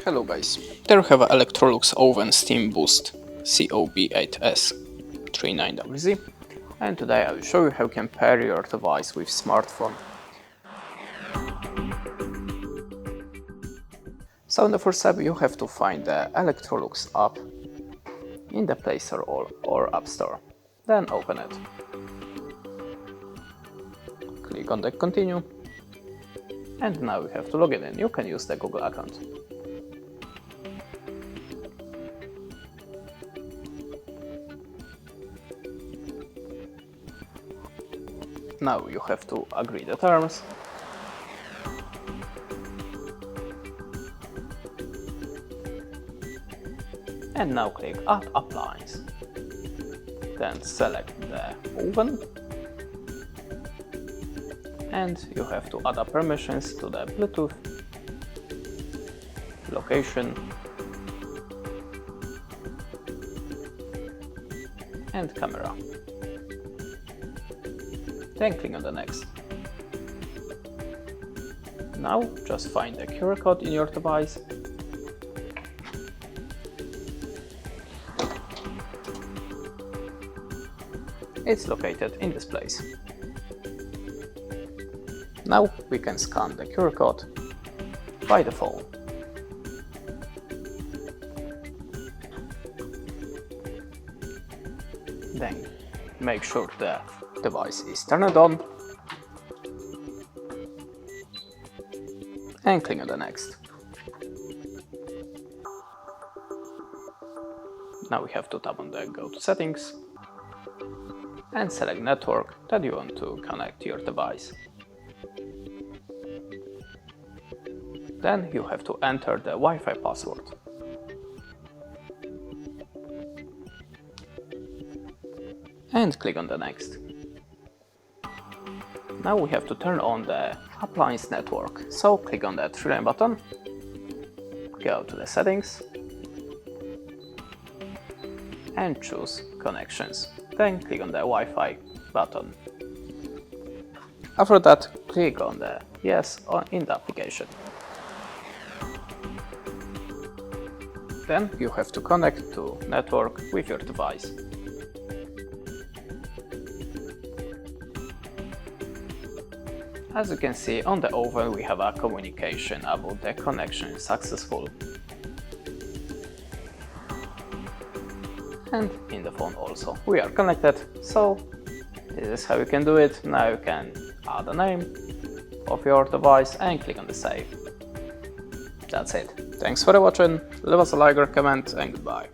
Hello guys, there we have an Electrolux SteamBoost COB8S39WZ, and today I will show you how you can pair your device with smartphone. So in the first step you have to find the Electrolux app in the Play Store or App Store. Then open it. Click on the Continue. And now you have to log in. You can use the Google account. Now you have to agree the terms. And now click Add Appliance. Then select the oven. And you have to add permissions to the Bluetooth, location, and camera. Then click on the next. Now just find the QR code in your device. It's located in this place. Now we can scan the QR code by the phone. Then make sure the device is turned on and click on the next. Now we have to tap on the Go to Settings and select network that you want to connect to your device. Then you have to enter the Wi-Fi password. And click on the next. Now we have to turn on the appliance network. So click on the three-line button, go to the settings, and choose connections. Then click on the Wi-Fi button. After that, click on the yes in the application. Then you have to connect to network with your device. As you can see on the oven, we have a communication about the connection is successful. And in the phone also we are connected, so this is how you can do it. Now you can add the name of your device and click on the save. That's it. Thanks for watching, leave us a like or comment, and goodbye.